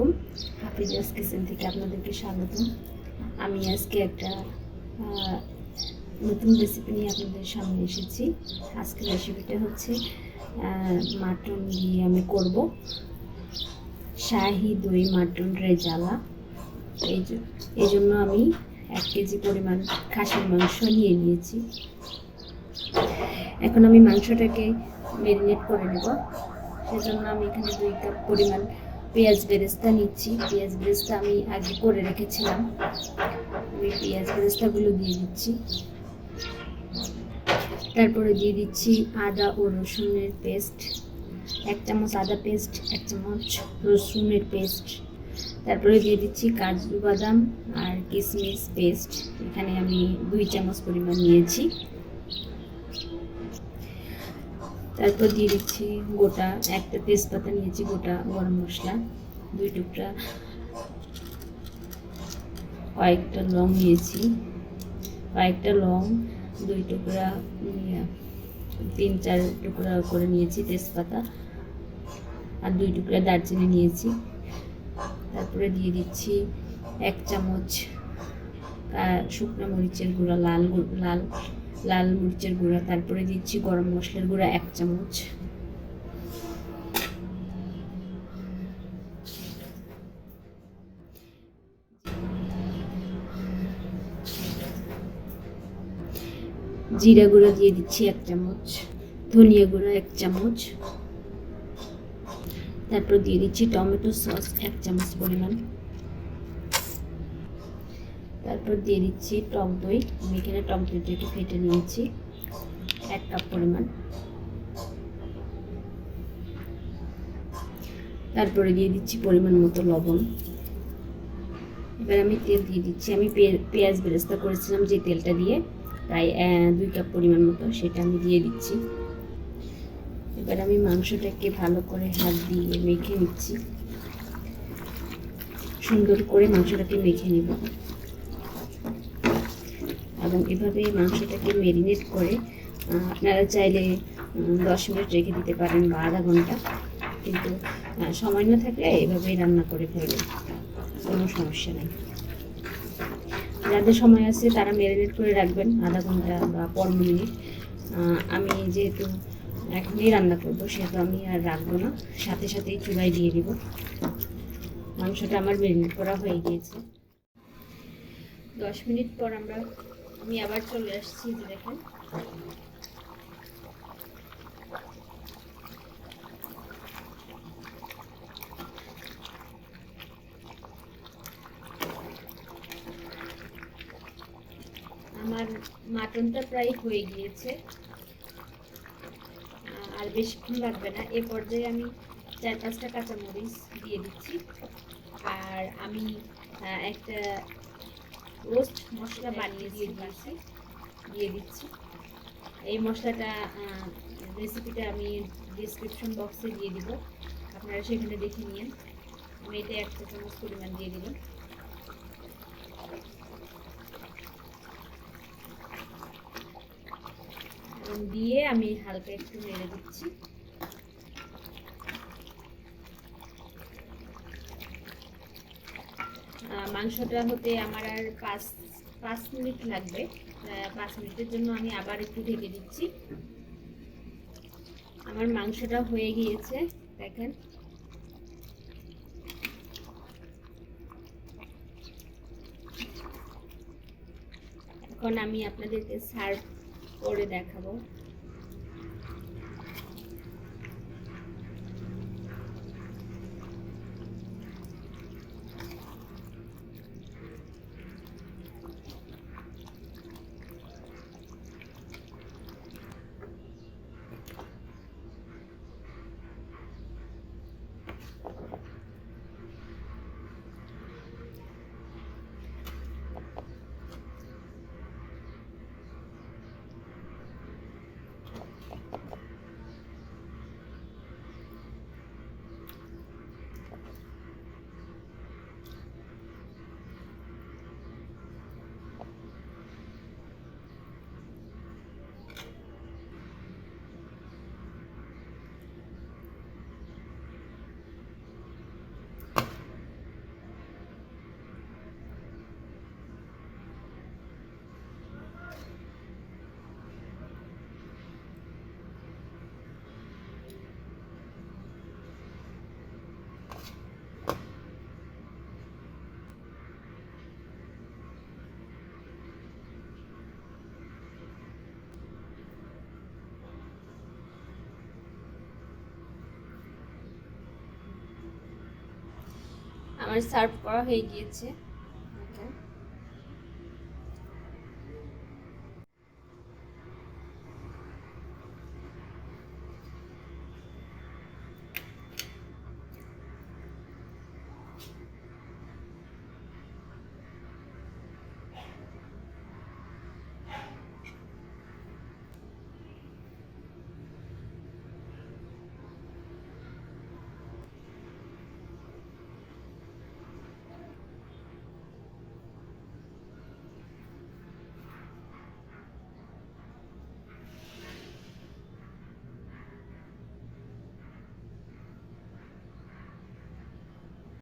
আলাইকুম, হাফিজাস কিচেন থেকে আপনাদেরকে স্বাগতম। আমি আজকে একটা নতুন রেসিপি নিয়ে আপনাদের সামনে এসেছি। আজকের রেসিপিটা হচ্ছে মাটন দিয়ে আমি করব শাহি দই মাটন রেজালা। এই জন্য আমি 1 কেজি পরিমাণ খাসির মাংস নিয়ে নিয়েছি। এখন আমি মাংসটাকে ম্যারিনেট করে নেব। সেজন্য আমি এখানে 2 কাপ পরিমাণ পেঁয়াজ বেরেস্তা নিচ্ছি। পেঁয়াজ বেরেস্তা আমি আগে করে রেখেছিলাম। আমি পেঁয়াজ বেরেস্তাগুলো দিয়ে দিচ্ছি। তারপরে দিয়ে দিচ্ছি আদা ও রসুনের পেস্ট, 1 চামচ আদা পেস্ট, 1 চামচ রসুনের পেস্ট। তারপরে দিয়ে দিচ্ছি কাজু বাদাম আর কিশমিশ পেস্ট, এখানে আমি 2 চামচ পরিমাণ নিয়েছি। তারপর দিয়ে দিচ্ছি গোটা একটা তেজপাতা নিয়েছি, গোটা গরম মশলা 2 টুকরা, কয়েকটা লং নিয়েছি, 2 টুকরা 3-4 টুকরা করে নিয়েছি তেজপাতা, আর 2 টুকরা দারচিনি নিয়েছি। তারপরে দিয়ে দিচ্ছি 1 চামচ শুকনো মরিচের গুঁড়া, লাল মরিচের গুঁড়া। তারপরে দিচ্ছি গরম মশলার গুঁড়া 1 চামচ। জিরা গুঁড়া দিয়ে দিচ্ছি 1 চামচ, ধনিয়া গুঁড়া 1 চামচ। তারপর দিয়ে দিচ্ছি টমেটো সস 1 চামচ পরিমাণ। তারপর দিয়ে দিচ্ছি টক দই, আমি এখানে টক দইটাকে ফেটে নিয়েছি 1 কাপ পরিমাণ। তারপরে দিয়ে দিচ্ছি পরিমাণ মতো লবণ। এবার আমি তেল দিয়ে দিচ্ছি। আমি পেঁয়াজ বেরেস্তা করেছিলাম যে তেলটা দিয়ে, প্রায় 2 কাপ পরিমাণ মতো, সেটা আমি দিয়ে দিচ্ছি। এবার আমি মাংসটাকে ভালো করে হাত দিয়ে মেখে নিচ্ছি, সুন্দর করে মাংসটাকে মেখে নেব। এবং এভাবে মাংসটাকে ম্যারিনেট করে আপনারা চাইলে 10 মিনিট রেখে দিতে পারেন বা আধা ঘন্টা, কিন্তু সময় না থাকলে এভাবেই রান্না করে ফেলবেন, কোনো সমস্যা নেই। যাদের সময় আছে তারা ম্যারিনেট করে রাখবেন আধা ঘন্টা বা 15 মিনিট। আমি যেহেতু এখনই রান্না করবো সেহেতু আমি আর রাখবো না, সাথে সাথেই চুলায় দিয়ে দিব। মাংসটা আমার ম্যারিনেট করা হয়ে গিয়েছে। 10 মিনিট পর আমি আবার চলে আসছি। যে দেখেন, আমার মাটনটা প্রায় হয়ে গিয়েছে, আর বেশিক্ষণ লাগবে না। এ পর্যায়ে আমি 4-5টা কাঁচামরিচ দিয়ে দিচ্ছি, আর আমি একটা রোস্ট মশলা বানিয়ে দিয়ে দিচ্ছি। এই মশলাটা রেসিপিটা আমি ডিসক্রিপশন বক্সে দিয়ে দিব, আপনারা সেখানে দেখে নিন। আমি এটা 1 চামচ পরিমাণ দিয়ে দিলাম। দিয়ে আমি হালকা একটু নেড়ে দিচ্ছি। মাংসটা হতে আমার আর 5 মিনিট লাগবে। 5 মিনিটের জন্য আমি আবার একটু ঢেকে দিচ্ছি। আমার মাংসটা হয়ে গিয়েছে, দেখেন। এখন আমি আপনাদেরকে সার্ভ করে দেখাবো। আমার সার্ভ করা হয়ে গিয়েছে।